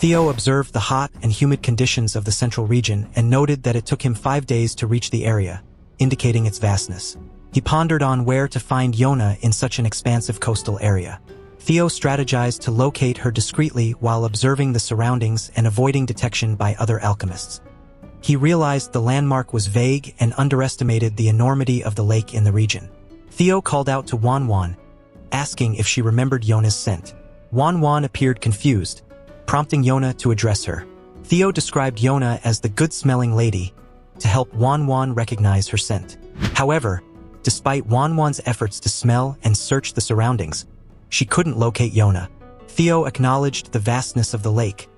Theo observed the hot and humid conditions of the central region and noted that it took him 5 days to reach the area, indicating its vastness. He pondered on where to find Yona in such an expansive coastal area. Theo strategized to locate her discreetly while observing the surroundings and avoiding detection by other alchemists. He realized the landmark was vague and underestimated the enormity of the lake in the region. Theo called out to Wanwan, asking if she remembered Yona's scent. Wanwan appeared confused, prompting Yona to address her. Theo described Yona as the good-smelling lady to help Wanwan recognize her scent. However, despite Wanwan's efforts to smell and search the surroundings, she couldn't locate Yona. Theo acknowledged the vastness of the lake,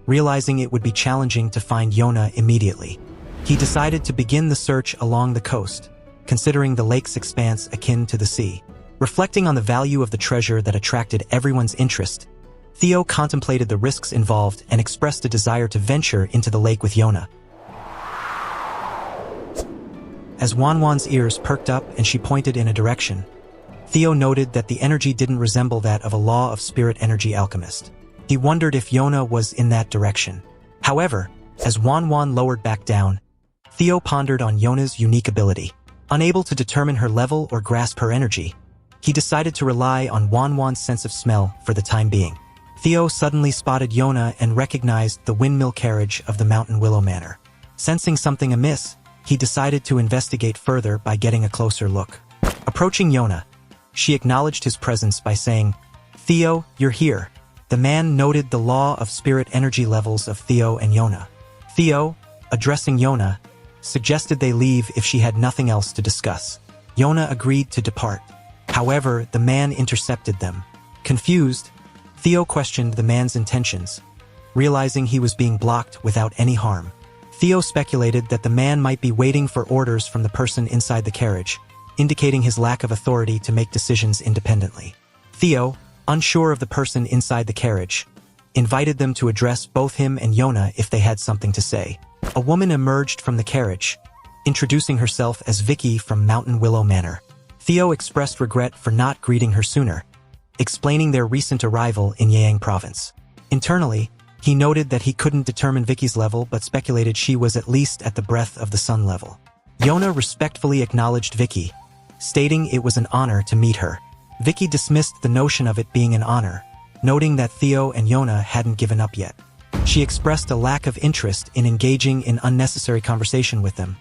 realizing it would be challenging to find Yona immediately. He decided to begin the search along the coast, considering the lake's expanse akin to the sea. Reflecting on the value of the treasure that attracted everyone's interest, Theo contemplated the risks involved and expressed a desire to venture into the lake with Yona. As Wanwan's ears perked up and she pointed in a direction, Theo noted that the energy didn't resemble that of a law of spirit energy alchemist. He wondered if Yona was in that direction. However, as Wanwan lowered back down, Theo pondered on Yona's unique ability. Unable to determine her level or grasp her energy, he decided to rely on Wanwan's sense of smell for the time being. Theo suddenly spotted Yona and recognized the windmill carriage of the Mountain Willow Manor. Sensing something amiss, he decided to investigate further by getting a closer look. Approaching Yona, she acknowledged his presence by saying, "Theo, you're here." The man noted the law of spirit energy levels of Theo and Yona. Theo, addressing Yona, suggested they leave if she had nothing else to discuss. Yona agreed to depart. However, the man intercepted them. Confused, Theo questioned the man's intentions, realizing he was being blocked without any harm. Theo speculated that the man might be waiting for orders from the person inside the carriage, indicating his lack of authority to make decisions independently. Theo, unsure of the person inside the carriage, invited them to address both him and Yona if they had something to say. A woman emerged from the carriage, introducing herself as Vicky from Mountain Willow Manor. Theo expressed regret for not greeting her sooner, explaining their recent arrival in Yeyang Province. Internally, he noted that he couldn't determine Vicky's level but speculated she was at least at the breath of the sun level. Yona respectfully acknowledged Vicky, stating it was an honor to meet her. Vicky dismissed the notion of it being an honor, noting that Theo and Yona hadn't given up yet. She expressed a lack of interest in engaging in unnecessary conversation with them,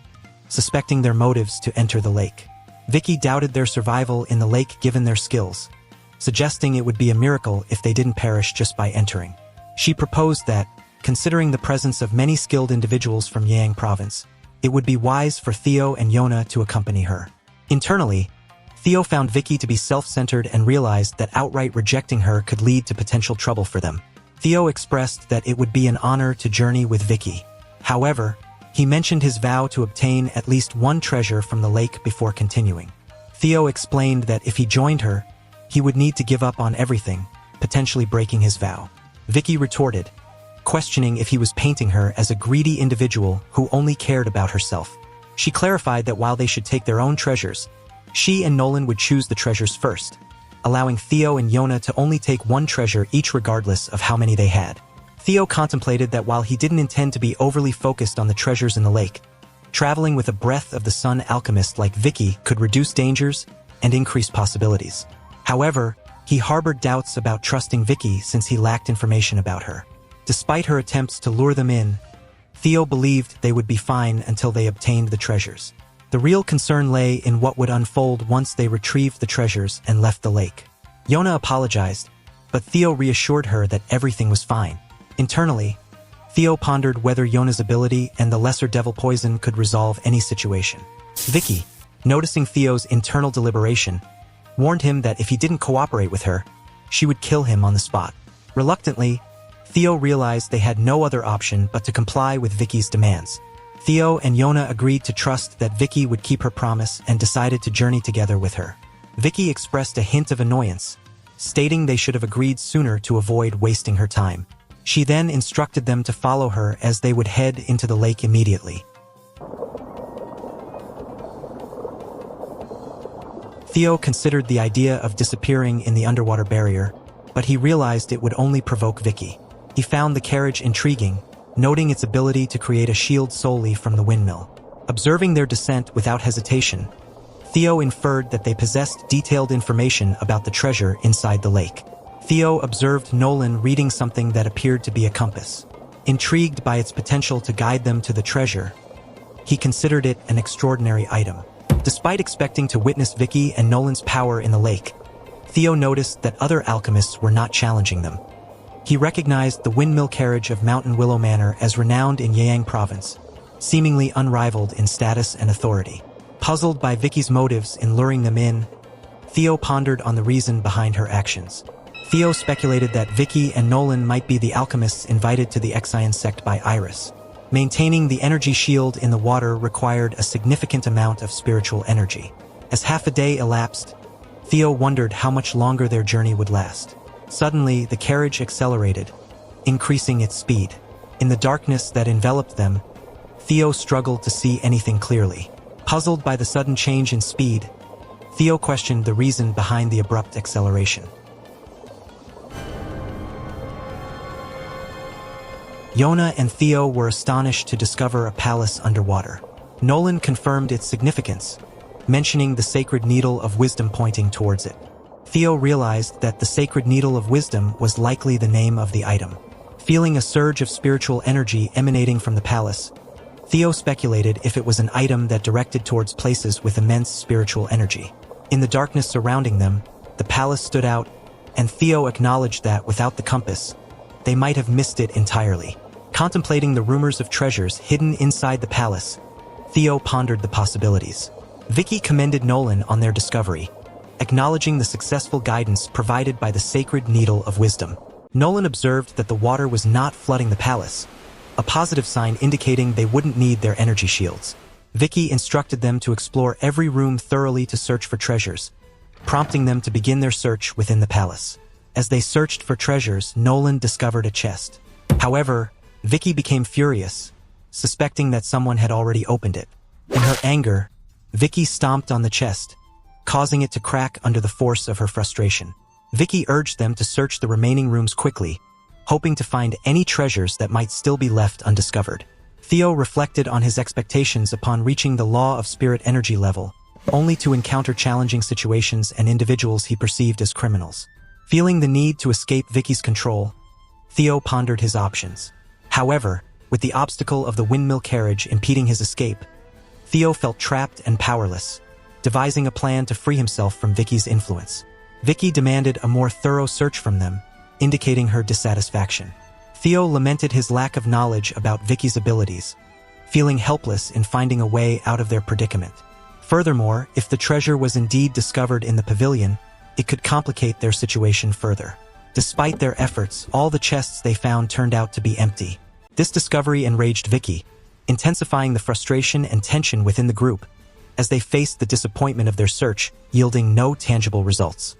suspecting their motives to enter the lake. Vicky doubted their survival in the lake given their skills, suggesting it would be a miracle if they didn't perish just by entering. She proposed that, considering the presence of many skilled individuals from Yeyang Province, it would be wise for Theo and Yona to accompany her. Internally, Theo found Vicky to be self-centered and realized that outright rejecting her could lead to potential trouble for them. Theo expressed that it would be an honor to journey with Vicky. However, he mentioned his vow to obtain at least one treasure from the lake before continuing. Theo explained that if he joined her, he would need to give up on everything, potentially breaking his vow. Vicky retorted, questioning if he was painting her as a greedy individual who only cared about herself. She clarified that while they should take their own treasures, she and Nolan would choose the treasures first, allowing Theo and Yona to only take one treasure each regardless of how many they had. Theo contemplated that while he didn't intend to be overly focused on the treasures in the lake, traveling with a breath of the sun alchemist like Vicky could reduce dangers and increase possibilities. However, he harbored doubts about trusting Vicky since he lacked information about her. Despite her attempts to lure them in, Theo believed they would be fine until they obtained the treasures. The real concern lay in what would unfold once they retrieved the treasures and left the lake. Yona apologized, but Theo reassured her that everything was fine. Internally, Theo pondered whether Yona's ability and the lesser devil poison could resolve any situation. Vicky, noticing Theo's internal deliberation, warned him that if he didn't cooperate with her, she would kill him on the spot. Reluctantly, Theo realized they had no other option but to comply with Vicky's demands. Theo and Yona agreed to trust that Vicky would keep her promise and decided to journey together with her. Vicky expressed a hint of annoyance, stating they should have agreed sooner to avoid wasting her time. She then instructed them to follow her as they would head into the lake immediately. Theo considered the idea of disappearing in the underwater barrier, but he realized it would only provoke Vicky. He found the carriage intriguing, noting its ability to create a shield solely from the windmill. Observing their descent without hesitation, Theo inferred that they possessed detailed information about the treasure inside the lake. Theo observed Nolan reading something that appeared to be a compass. Intrigued by its potential to guide them to the treasure, he considered it an extraordinary item. Despite expecting to witness Vicky and Nolan's power in the lake, Theo noticed that other alchemists were not challenging them. He recognized the windmill carriage of Mountain Willow Manor as renowned in Yeyang Province, seemingly unrivaled in status and authority. Puzzled by Vicky's motives in luring them in, Theo pondered on the reason behind her actions. Theo speculated that Vicky and Nolan might be the alchemists invited to the Exian sect by Iris. Maintaining the energy shield in the water required a significant amount of spiritual energy. As half a day elapsed, Theo wondered how much longer their journey would last. Suddenly, the carriage accelerated, increasing its speed. In the darkness that enveloped them, Theo struggled to see anything clearly. Puzzled by the sudden change in speed, Theo questioned the reason behind the abrupt acceleration. Yona and Theo were astonished to discover a palace underwater. Nolan confirmed its significance, mentioning the sacred needle of wisdom pointing towards it. Theo realized that the sacred needle of wisdom was likely the name of the item. Feeling a surge of spiritual energy emanating from the palace, Theo speculated if it was an item that directed towards places with immense spiritual energy. In the darkness surrounding them, the palace stood out, and Theo acknowledged that without the compass, they might have missed it entirely. Contemplating the rumors of treasures hidden inside the palace, Theo pondered the possibilities. Vicky commended Nolan on their discovery, acknowledging the successful guidance provided by the sacred needle of wisdom. Nolan observed that the water was not flooding the palace, a positive sign indicating they wouldn't need their energy shields. Vicky instructed them to explore every room thoroughly to search for treasures, prompting them to begin their search within the palace. As they searched for treasures, Nolan discovered a chest. However, Vicky became furious, suspecting that someone had already opened it. In her anger, Vicky stomped on the chest, causing it to crack under the force of her frustration. Vicky urged them to search the remaining rooms quickly, hoping to find any treasures that might still be left undiscovered. Theo reflected on his expectations upon reaching the law of spirit energy level, only to encounter challenging situations and individuals he perceived as criminals. Feeling the need to escape Vicky's control, Theo pondered his options. However, with the obstacle of the windmill carriage impeding his escape, Theo felt trapped and powerless, devising a plan to free himself from Vicky's influence. Vicky demanded a more thorough search from them, indicating her dissatisfaction. Theo lamented his lack of knowledge about Vicky's abilities, feeling helpless in finding a way out of their predicament. Furthermore, if the treasure was indeed discovered in the pavilion, it could complicate their situation further. Despite their efforts, all the chests they found turned out to be empty. This discovery enraged Vicky, intensifying the frustration and tension within the group, as they faced the disappointment of their search, yielding no tangible results.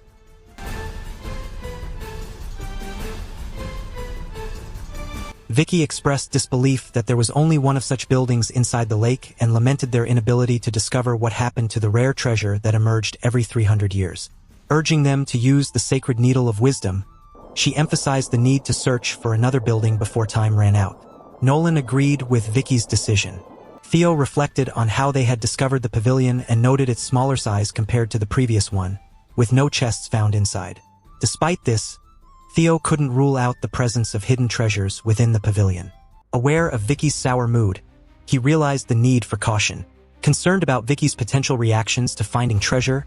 Vicky expressed disbelief that there was only one of such buildings inside the lake and lamented their inability to discover what happened to the rare treasure that emerged every 300 years. Urging them to use the sacred needle of wisdom, she emphasized the need to search for another building before time ran out. Nolan agreed with Vicky's decision. Theo reflected on how they had discovered the pavilion and noted its smaller size compared to the previous one, with no chests found inside. Despite this, Theo couldn't rule out the presence of hidden treasures within the pavilion. Aware of Vicky's sour mood, he realized the need for caution. Concerned about Vicky's potential reactions to finding treasure,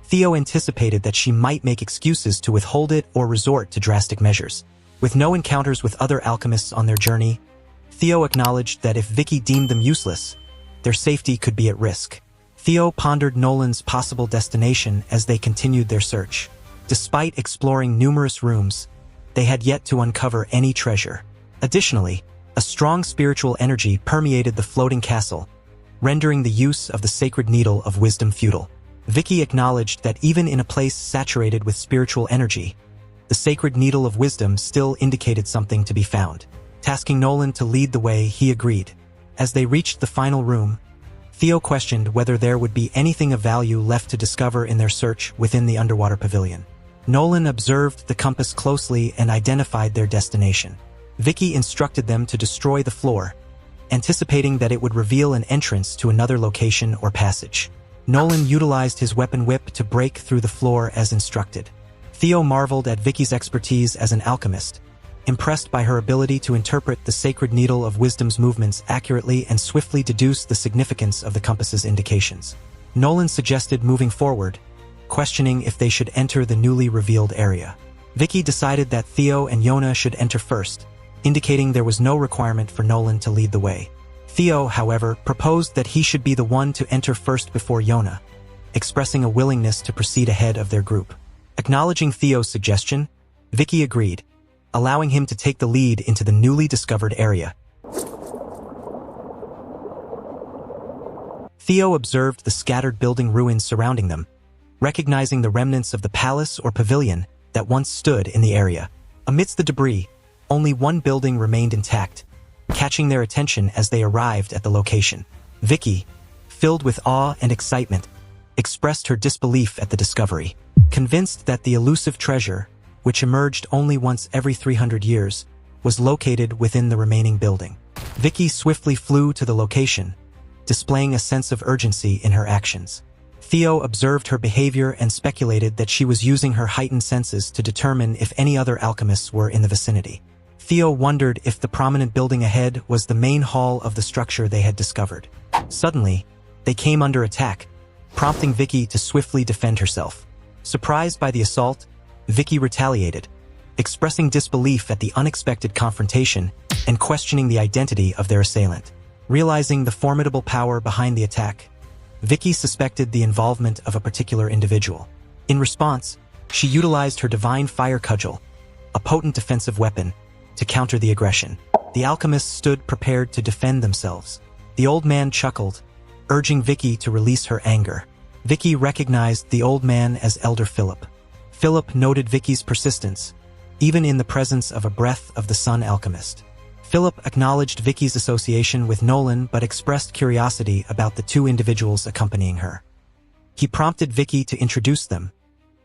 Theo anticipated that she might make excuses to withhold it or resort to drastic measures. With no encounters with other alchemists on their journey, Theo acknowledged that if Vicky deemed them useless, their safety could be at risk. Theo pondered Nolan's possible destination as they continued their search. Despite exploring numerous rooms, they had yet to uncover any treasure. Additionally, a strong spiritual energy permeated the floating castle, rendering the use of the sacred needle of wisdom futile. Vicky acknowledged that even in a place saturated with spiritual energy, the sacred needle of wisdom still indicated something to be found. Tasking Nolan to lead the way, he agreed. As they reached the final room, Theo questioned whether there would be anything of value left to discover in their search within the underwater pavilion. Nolan observed the compass closely and identified their destination. Vicky instructed them to destroy the floor, anticipating that it would reveal an entrance to another location or passage. Nolan utilized his weapon whip to break through the floor as instructed. Theo marveled at Vicky's expertise as an alchemist, impressed by her ability to interpret the sacred needle of wisdom's movements accurately and swiftly deduce the significance of the compass's indications. Nolan suggested moving forward, questioning if they should enter the newly revealed area. Vicky decided that Theo and Yona should enter first, indicating there was no requirement for Nolan to lead the way. Theo, however, proposed that he should be the one to enter first before Yona, expressing a willingness to proceed ahead of their group. Acknowledging Theo's suggestion, Vicky agreed, allowing him to take the lead into the newly discovered area. Theo observed the scattered building ruins surrounding them, recognizing the remnants of the palace or pavilion that once stood in the area. Amidst the debris, only one building remained intact, catching their attention as they arrived at the location. Vicky, filled with awe and excitement, expressed her disbelief at the discovery, convinced that the elusive treasure, which emerged only once every 300 years, was located within the remaining building. Vicky swiftly flew to the location, displaying a sense of urgency in her actions. Theo observed her behavior and speculated that she was using her heightened senses to determine if any other alchemists were in the vicinity. Theo wondered if the prominent building ahead was the main hall of the structure they had discovered. Suddenly, they came under attack, prompting Vicky to swiftly defend herself. Surprised by the assault, Vicky retaliated, expressing disbelief at the unexpected confrontation and questioning the identity of their assailant. Realizing the formidable power behind the attack, Vicky suspected the involvement of a particular individual. In response, she utilized her divine fire cudgel, a potent defensive weapon, to counter the aggression. The alchemists stood prepared to defend themselves. The old man chuckled, urging Vicky to release her anger. Vicky recognized the old man as Elder Philip. Philip noted Vicky's persistence, even in the presence of a breath of the sun alchemist. Philip acknowledged Vicky's association with Nolan but expressed curiosity about the two individuals accompanying her. He prompted Vicky to introduce them,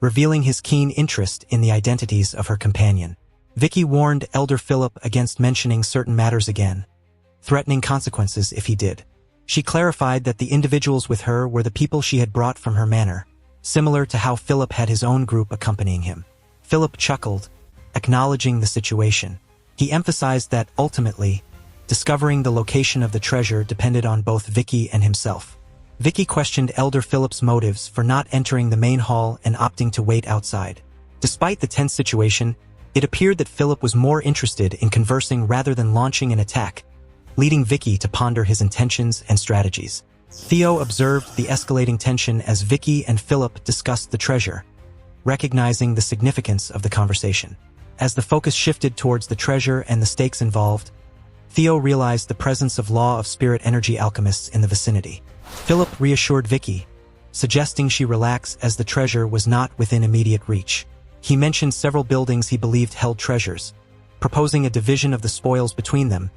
revealing his keen interest in the identities of her companion. Vicky warned Elder Philip against mentioning certain matters again, threatening consequences if he did. She clarified that the individuals with her were the people she had brought from her manor, similar to how Philip had his own group accompanying him. Philip chuckled, acknowledging the situation. He emphasized that, ultimately, discovering the location of the treasure depended on both Vicky and himself. Vicky questioned Elder Philip's motives for not entering the main hall and opting to wait outside. Despite the tense situation, it appeared that Philip was more interested in conversing rather than launching an attack, leading Vicky to ponder his intentions and strategies. Theo observed the escalating tension as Vicky and Philip discussed the treasure, recognizing the significance of the conversation. As the focus shifted towards the treasure and the stakes involved, Theo realized the presence of law of spirit energy alchemists in the vicinity. Philip reassured Vicky, suggesting she relax as the treasure was not within immediate reach. He mentioned several buildings he believed held treasures, proposing a division of the spoils between them,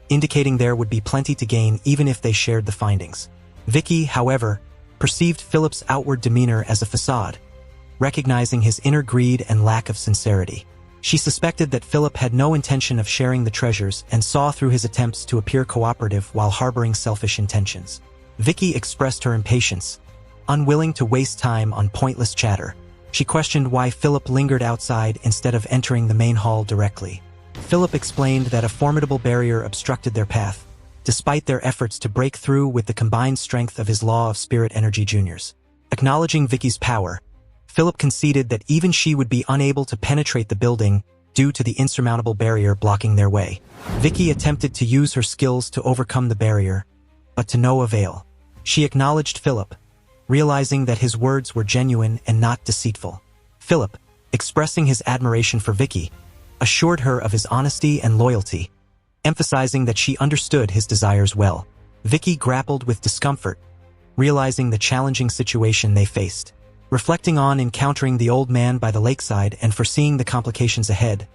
indicating there would be plenty to gain even if they shared the findings. Vicky, however, perceived Philip's outward demeanor as a facade, recognizing his inner greed and lack of sincerity. She suspected that Philip had no intention of sharing the treasures and saw through his attempts to appear cooperative while harboring selfish intentions. Vicky expressed her impatience, unwilling to waste time on pointless chatter. She questioned why Philip lingered outside instead of entering the main hall directly. Philip explained that a formidable barrier obstructed their path, despite their efforts to break through with the combined strength of his Law of Spirit Energy juniors. Acknowledging Vicky's power, Philip conceded that even she would be unable to penetrate the building due to the insurmountable barrier blocking their way. Vicky attempted to use her skills to overcome the barrier, but to no avail. She acknowledged Philip, realizing that his words were genuine and not deceitful. Philip, expressing his admiration for Vicky, assured her of his honesty and loyalty, emphasizing that she understood his desires well. Vicky grappled with discomfort, realizing the challenging situation they faced. Reflecting on encountering the old man by the lakeside and foreseeing the complications ahead,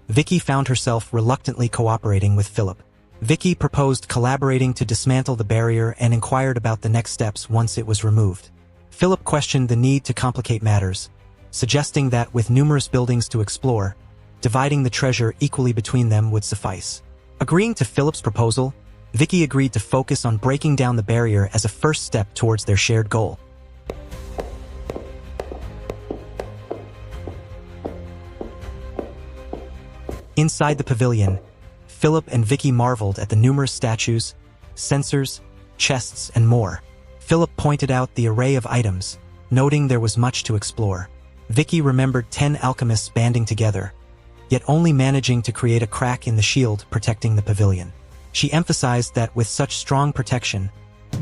Vicky found herself reluctantly cooperating with Philip. Vicky proposed collaborating to dismantle the barrier and inquired about the next steps once it was removed. Philip questioned the need to complicate matters, suggesting that with numerous buildings to explore, dividing the treasure equally between them would suffice. Agreeing to Philip's proposal, Vicky agreed to focus on breaking down the barrier as a first step towards their shared goal. Inside the pavilion, Philip and Vicky marveled at the numerous statues, censers, chests, and more. Philip pointed out the array of items, noting there was much to explore. Vicky remembered 10 alchemists banding together, yet only managing to create a crack in the shield protecting the pavilion. She emphasized that with such strong protection,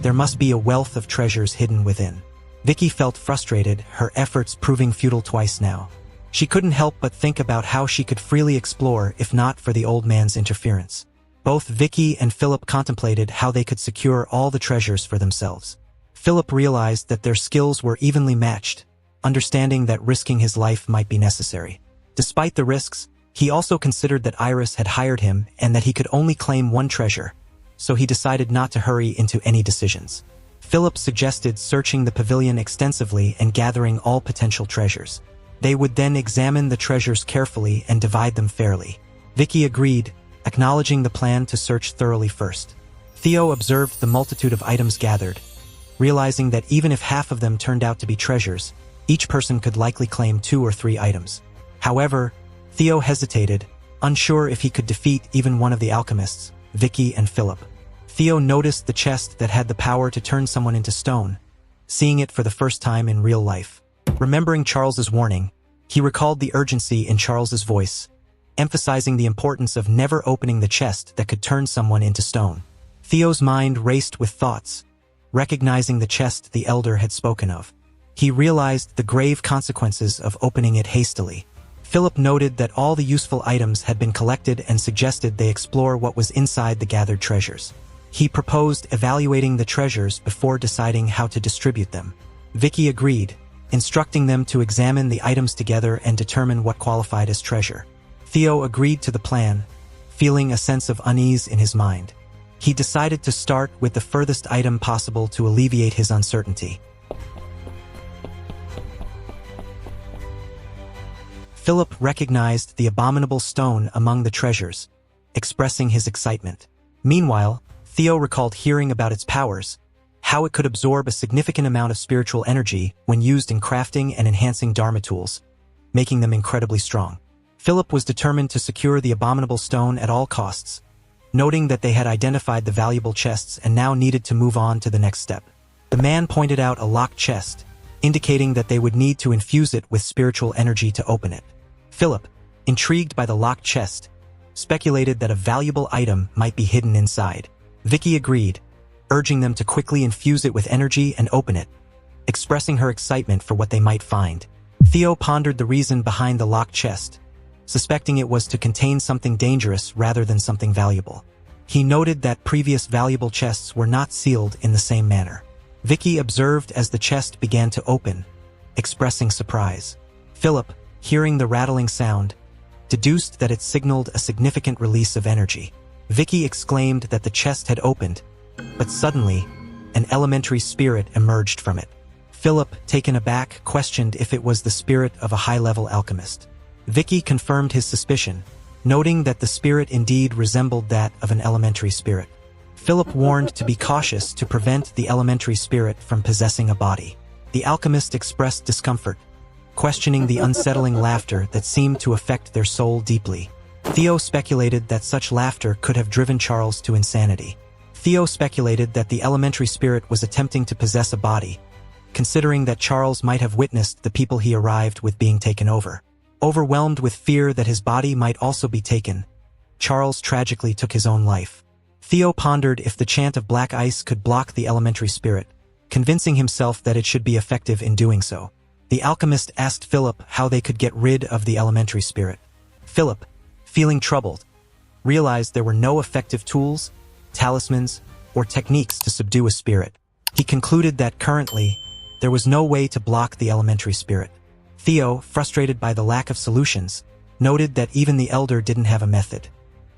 there must be a wealth of treasures hidden within. Vicky felt frustrated, her efforts proving futile twice now. She couldn't help but think about how she could freely explore if not for the old man's interference. Both Vicky and Philip contemplated how they could secure all the treasures for themselves. Philip realized that their skills were evenly matched, understanding that risking his life might be necessary. Despite the risks, he also considered that Iris had hired him and that he could only claim one treasure, so he decided not to hurry into any decisions. Philip suggested searching the pavilion extensively and gathering all potential treasures. They would then examine the treasures carefully and divide them fairly. Vicky agreed, acknowledging the plan to search thoroughly first. Theo observed the multitude of items gathered, realizing that even if half of them turned out to be treasures, each person could likely claim 2 or 3 items. However, Theo hesitated, unsure if he could defeat even one of the alchemists, Vicky and Philip. Theo noticed the chest that had the power to turn someone into stone, seeing it for the first time in real life. Remembering Charles's warning, he recalled the urgency in Charles's voice, emphasizing the importance of never opening the chest that could turn someone into stone. Theo's mind raced with thoughts, recognizing the chest the elder had spoken of. He realized the grave consequences of opening it hastily. Philip noted that all the useful items had been collected and suggested they explore what was inside the gathered treasures. He proposed evaluating the treasures before deciding how to distribute them. Vicky agreed, instructing them to examine the items together and determine what qualified as treasure. Theo agreed to the plan, feeling a sense of unease in his mind. He decided to start with the furthest item possible to alleviate his uncertainty. Philip recognized the abominable stone among the treasures, expressing his excitement. Meanwhile, Theo recalled hearing about its powers, how it could absorb a significant amount of spiritual energy when used in crafting and enhancing Dharma tools, making them incredibly strong. Philip was determined to secure the abominable stone at all costs, noting that they had identified the valuable chests and now needed to move on to the next step. The man pointed out a locked chest, indicating that they would need to infuse it with spiritual energy to open it. Philip, intrigued by the locked chest, speculated that a valuable item might be hidden inside. Vicky agreed, urging them to quickly infuse it with energy and open it, expressing her excitement for what they might find. Theo pondered the reason behind the locked chest, suspecting it was to contain something dangerous rather than something valuable. He noted that previous valuable chests were not sealed in the same manner. Vicky observed as the chest began to open, expressing surprise. Philip, hearing the rattling sound, deduced that it signaled a significant release of energy. Vicky exclaimed that the chest had opened, but suddenly, an elementary spirit emerged from it. Philip, taken aback, questioned if it was the spirit of a high-level alchemist. Vicky confirmed his suspicion, noting that the spirit indeed resembled that of an elementary spirit. Philip warned to be cautious to prevent the elementary spirit from possessing a body. The alchemist expressed discomfort, questioning the unsettling laughter that seemed to affect their soul deeply. Theo speculated that such laughter could have driven Charles to insanity. Theo speculated that the elementary spirit was attempting to possess a body, considering that Charles might have witnessed the people he arrived with being taken over. Overwhelmed with fear that his body might also be taken, Charles tragically took his own life. Theo pondered if the chant of black ice could block the elementary spirit, convincing himself that it should be effective in doing so. The alchemist asked Philip how they could get rid of the elementary spirit. Philip, feeling troubled, realized there were no effective tools, talismans, or techniques to subdue a spirit. He concluded that currently, there was no way to block the elementary spirit. Theo, frustrated by the lack of solutions, noted that even the elder didn't have a method.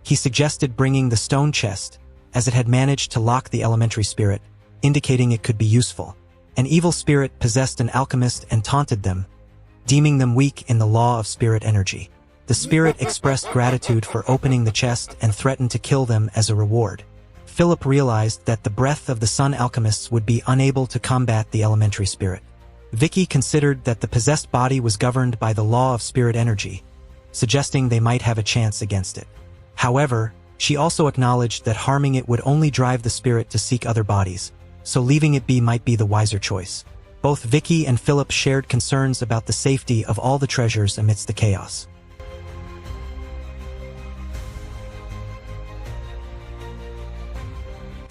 He suggested bringing the stone chest, as it had managed to lock the elementary spirit, indicating it could be useful. An evil spirit possessed an alchemist and taunted them, deeming them weak in the law of spirit energy. The spirit expressed gratitude for opening the chest and threatened to kill them as a reward. Philip realized that the breath of the sun alchemists would be unable to combat the elementary spirit. Vicky considered that the possessed body was governed by the law of spirit energy, suggesting they might have a chance against it. However, she also acknowledged that harming it would only drive the spirit to seek other bodies, so leaving it be might be the wiser choice. Both Vicky and Philip shared concerns about the safety of all the treasures amidst the chaos.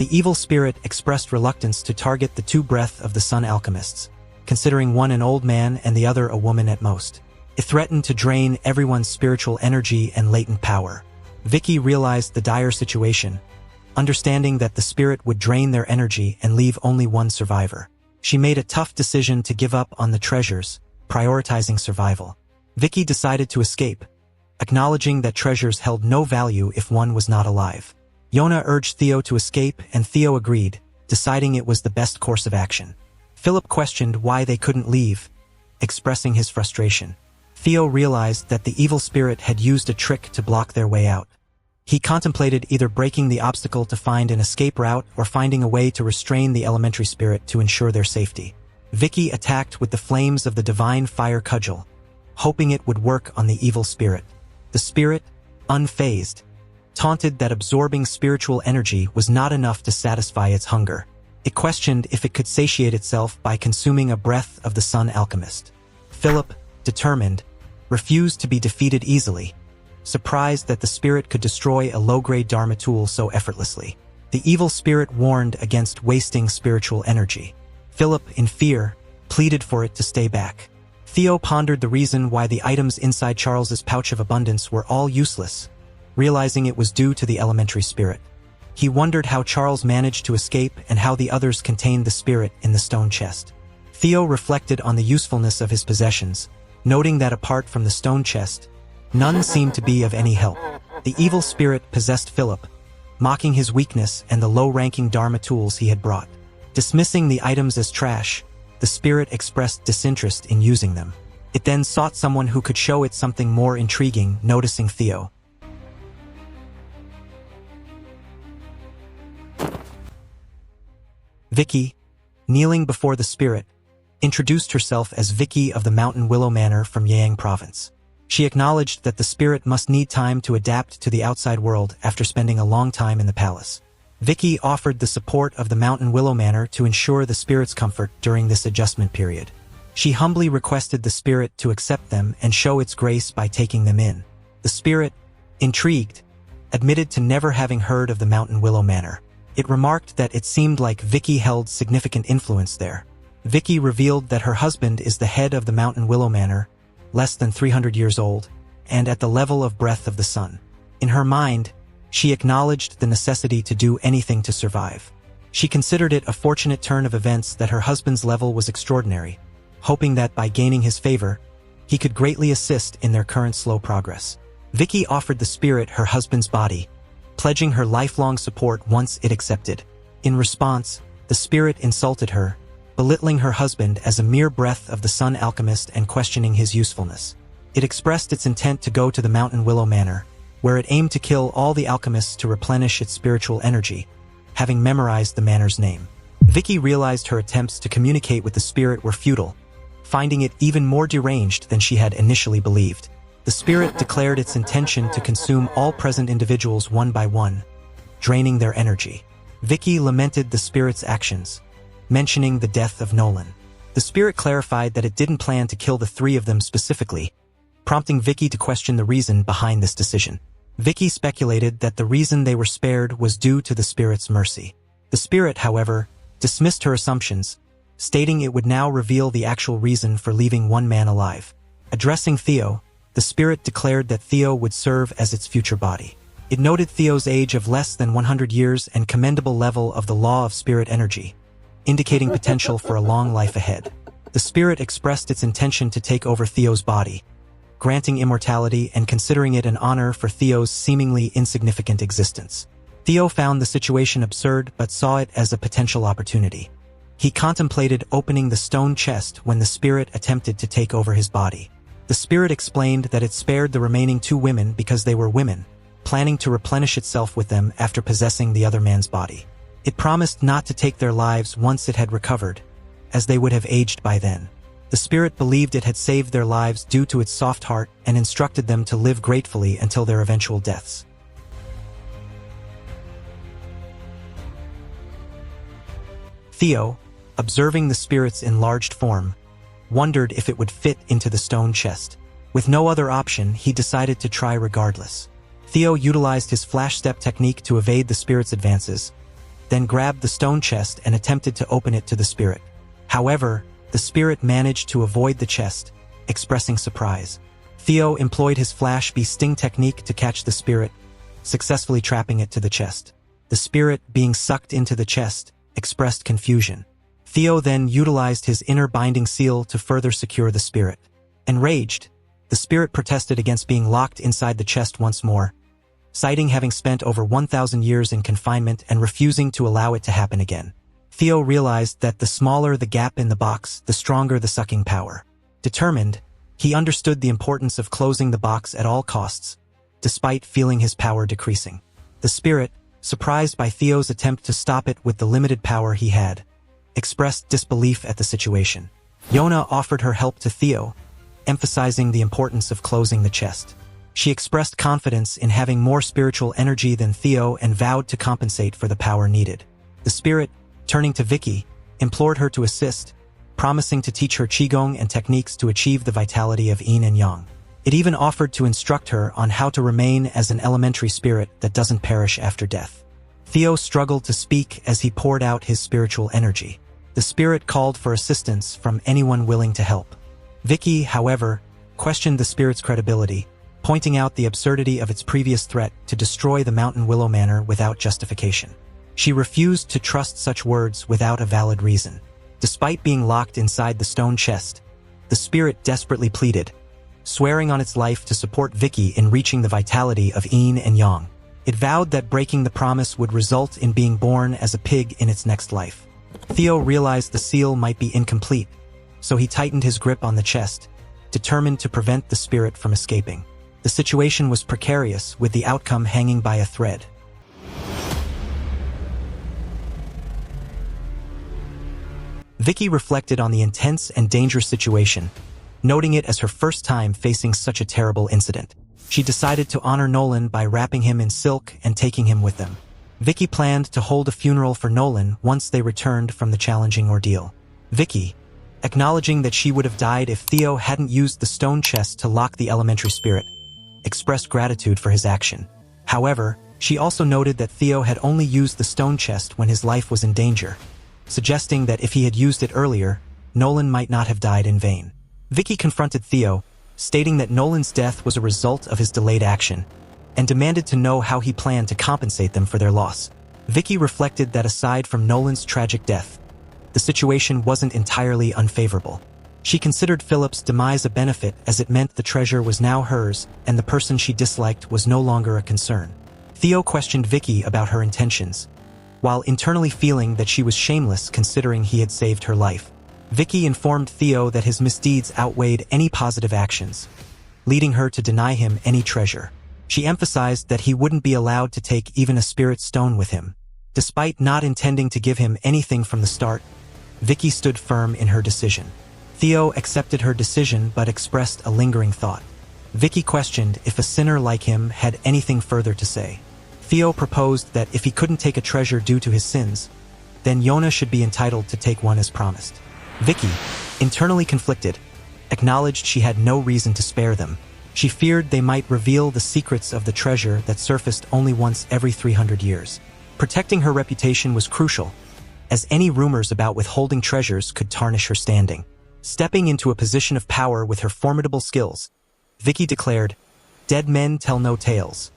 The evil spirit expressed reluctance to target the two breath of the sun alchemists, considering one an old man and the other a woman at most. It threatened to drain everyone's spiritual energy and latent power. Vicky realized the dire situation, understanding that the spirit would drain their energy and leave only one survivor. She made a tough decision to give up on the treasures, prioritizing survival. Vicky decided to escape, acknowledging that treasures held no value if one was not alive. Yona urged Theo to escape, and Theo agreed, deciding it was the best course of action. Philip questioned why they couldn't leave, expressing his frustration. Theo realized that the evil spirit had used a trick to block their way out. He contemplated either breaking the obstacle to find an escape route or finding a way to restrain the elementary spirit to ensure their safety. Vicky attacked with the flames of the divine fire cudgel, hoping it would work on the evil spirit. The spirit, unfazed, taunted that absorbing spiritual energy was not enough to satisfy its hunger. It questioned if it could satiate itself by consuming a breath of the sun alchemist. Philip, determined, refused to be defeated easily, surprised that the spirit could destroy a low-grade Dharma tool so effortlessly. The evil spirit warned against wasting spiritual energy. Philip, in fear, pleaded for it to stay back. Theo pondered the reason why the items inside Charles's pouch of abundance were all useless, realizing it was due to the elementary spirit. He wondered how Charles managed to escape and how the others contained the spirit in the stone chest. Theo reflected on the usefulness of his possessions, noting that apart from the stone chest, none seemed to be of any help. The evil spirit possessed Philip, mocking his weakness and the low-ranking Dharma tools he had brought. Dismissing the items as trash, the spirit expressed disinterest in using them. It then sought someone who could show it something more intriguing, noticing Theo. Vicky, kneeling before the spirit, introduced herself as Vicky of the Mountain Willow Manor from Yang Province. She acknowledged that the spirit must need time to adapt to the outside world after spending a long time in the palace. Vicky offered the support of the Mountain Willow Manor to ensure the spirit's comfort during this adjustment period. She humbly requested the spirit to accept them and show its grace by taking them in. The spirit, intrigued, admitted to never having heard of the Mountain Willow Manor. It remarked that it seemed like Vicky held significant influence there. Vicky revealed that her husband is the head of the Mountain Willow Manor, less than 300 years old, and at the level of breath of the sun. In her mind, she acknowledged the necessity to do anything to survive. She considered it a fortunate turn of events that her husband's level was extraordinary, hoping that by gaining his favor, he could greatly assist in their current slow progress. Vicky offered the spirit her husband's body, pledging her lifelong support once it accepted. In response, the spirit insulted her, belittling her husband as a mere breath of the sun alchemist and questioning his usefulness. It expressed its intent to go to the Mountain Willow Manor, where it aimed to kill all the alchemists to replenish its spiritual energy, having memorized the manor's name. Vicky realized her attempts to communicate with the spirit were futile, finding it even more deranged than she had initially believed. The spirit declared its intention to consume all present individuals one by one, draining their energy. Vicky lamented the spirit's actions, mentioning the death of Nolan. The spirit clarified that it didn't plan to kill the three of them specifically, prompting Vicky to question the reason behind this decision. Vicky speculated that the reason they were spared was due to the spirit's mercy. The spirit, however, dismissed her assumptions, stating it would now reveal the actual reason for leaving one man alive. Addressing Theo, the spirit declared that Theo would serve as its future body. It noted Theo's age of less than 100 years and commendable level of the law of spirit energy, indicating potential for a long life ahead. The spirit expressed its intention to take over Theo's body, granting immortality and considering it an honor for Theo's seemingly insignificant existence. Theo found the situation absurd but saw it as a potential opportunity. He contemplated opening the stone chest when the spirit attempted to take over his body. The spirit explained that it spared the remaining two women because they were women, planning to replenish itself with them after possessing the other man's body. It promised not to take their lives once it had recovered, as they would have aged by then. The spirit believed it had saved their lives due to its soft heart and instructed them to live gratefully until their eventual deaths. Theo, observing the spirit's enlarged form, wondered if it would fit into the stone chest. With no other option, he decided to try regardless. Theo utilized his flash step technique to evade the spirit's advances, then grabbed the stone chest and attempted to open it to the spirit. However, the spirit managed to avoid the chest, expressing surprise. Theo employed his flash bee sting technique to catch the spirit, successfully trapping it to the chest. The spirit, being sucked into the chest, expressed confusion. Theo then utilized his inner binding seal to further secure the spirit. Enraged, the spirit protested against being locked inside the chest once more, citing having spent over 1,000 years in confinement and refusing to allow it to happen again. Theo realized that the smaller the gap in the box, the stronger the sucking power. Determined, he understood the importance of closing the box at all costs, despite feeling his power decreasing. The spirit, surprised by Theo's attempt to stop it with the limited power he had, expressed disbelief at the situation. Yona offered her help to Theo, emphasizing the importance of closing the chest. She expressed confidence in having more spiritual energy than Theo and vowed to compensate for the power needed. The spirit, turning to Vicky, implored her to assist, promising to teach her qigong and techniques to achieve the vitality of yin and yang. It even offered to instruct her on how to remain as an elementary spirit that doesn't perish after death. Theo struggled to speak as he poured out his spiritual energy. The spirit called for assistance from anyone willing to help. Vicky, however, questioned the spirit's credibility, pointing out the absurdity of its previous threat to destroy the Mountain Willow Manor without justification. She refused to trust such words without a valid reason. Despite being locked inside the stone chest, the spirit desperately pleaded, swearing on its life to support Vicky in reaching the vitality of yin and yang. It vowed that breaking the promise would result in being born as a pig in its next life. Theo realized the seal might be incomplete, so he tightened his grip on the chest, determined to prevent the spirit from escaping. The situation was precarious, with the outcome hanging by a thread. Vicky reflected on the intense and dangerous situation, noting it as her first time facing such a terrible incident. She decided to honor Nolan by wrapping him in silk and taking him with them. Vicky planned to hold a funeral for Nolan once they returned from the challenging ordeal. Vicky, acknowledging that she would have died if Theo hadn't used the stone chest to lock the elementary spirit, expressed gratitude for his action. However, she also noted that Theo had only used the stone chest when his life was in danger, suggesting that if he had used it earlier, Nolan might not have died in vain. Vicky confronted Theo, stating that Nolan's death was a result of his delayed action, and demanded to know how he planned to compensate them for their loss. Vicky reflected that aside from Nolan's tragic death, the situation wasn't entirely unfavorable. She considered Philip's demise a benefit, as it meant the treasure was now hers and the person she disliked was no longer a concern. Theo questioned Vicky about her intentions, while internally feeling that she was shameless considering he had saved her life. Vicky informed Theo that his misdeeds outweighed any positive actions, leading her to deny him any treasure. She emphasized that he wouldn't be allowed to take even a spirit stone with him. Despite not intending to give him anything from the start, Vicky stood firm in her decision. Theo accepted her decision but expressed a lingering thought. Vicky questioned if a sinner like him had anything further to say. Theo proposed that if he couldn't take a treasure due to his sins, then Yona should be entitled to take one as promised. Vicky, internally conflicted, acknowledged she had no reason to spare them. She feared they might reveal the secrets of the treasure that surfaced only once every 300 years. Protecting her reputation was crucial, as any rumors about withholding treasures could tarnish her standing. Stepping into a position of power with her formidable skills, Vicky declared, "Dead men tell no tales,"